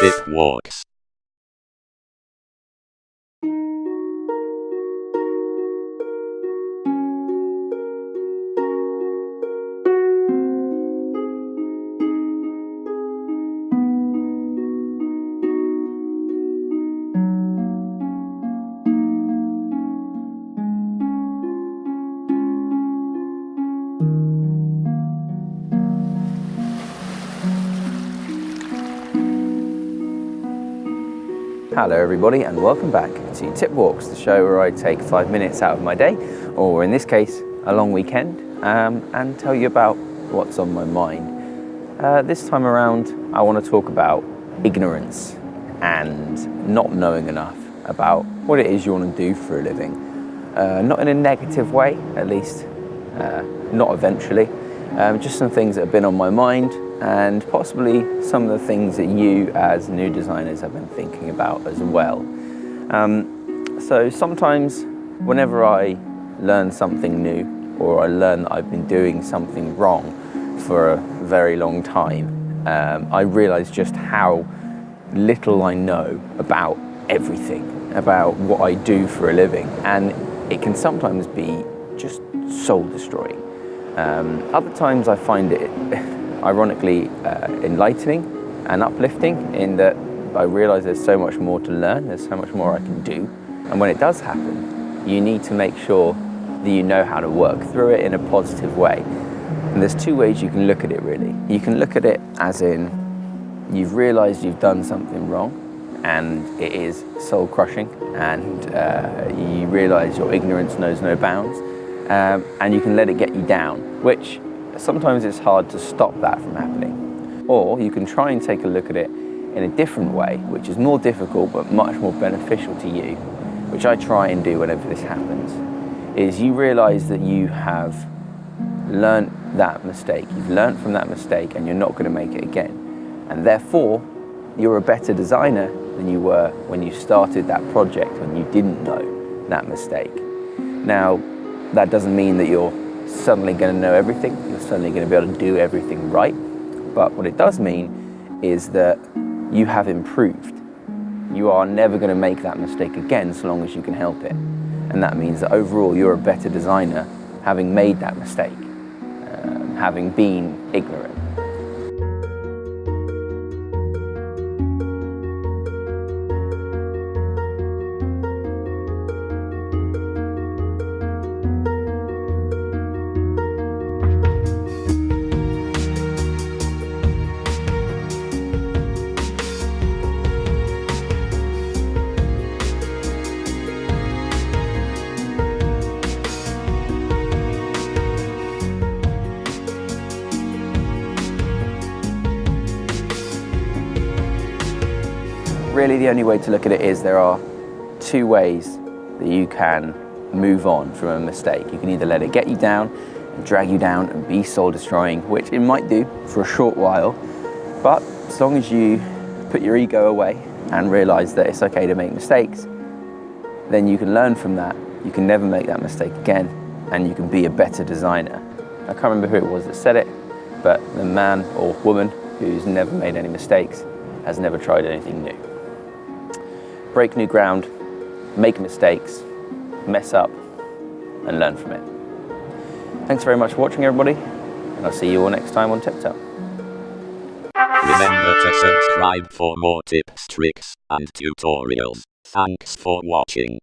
TipWalks. Hello everybody and welcome back to TipWalks, the show where I take 5 minutes out of my day, or in this case a long weekend, and tell you about what's on my mind. This time around I want to talk about ignorance and not knowing enough about what it is you want to do for a living. Not in a negative way, at least not eventually, just some things that have been on my mind, and possibly some of the things that you as new designers have been thinking about as well. So sometimes whenever I learn something new, or I learn that I've been doing something wrong for a very long time, I realise just how little I know about everything, about what I do for a living, and it can sometimes be just soul destroying. Other times I find it ironically enlightening and uplifting, in that I realise there's so much more to learn, there's so much more I can do, and when it does happen you need to make sure that you know how to work through it in a positive way. And there's two ways you can look at it really. You can look at it as in you've realised you've done something wrong and it is soul crushing, and you realise your ignorance knows no bounds, and you can let it get you down, which sometimes it's hard to stop that from happening. Or you can try and take a look at it in a different way, which is more difficult but much more beneficial to you, which I try and do whenever this happens, is you realise that you have learnt that mistake. You've learnt from that mistake and you're not going to make it again. And therefore, you're a better designer than you were when you started that project, when you didn't know that mistake. Now, that doesn't mean that you're suddenly going to know everything, you're suddenly going to be able to do everything right, but what it does mean is that you have improved. You are never going to make that mistake again so long as you can help it, and that means that overall you're a better designer having made that mistake, having been ignorant. Really, the only way to look at it is there are two ways that you can move on from a mistake. You can either let it get you down and drag you down and be soul destroying, which it might do for a short while, but as long as you put your ego away and realise that it's okay to make mistakes, then you can learn from that. You can never make that mistake again, and you can be a better designer. I can't remember who it was that said it, but the man or woman who's never made any mistakes has never tried anything new. Break new ground, make mistakes, mess up, and learn from it. Thanks very much for watching, everybody, and I'll see you all next time on TipTut. Remember to subscribe for more tips, tricks, and tutorials. Thanks for watching.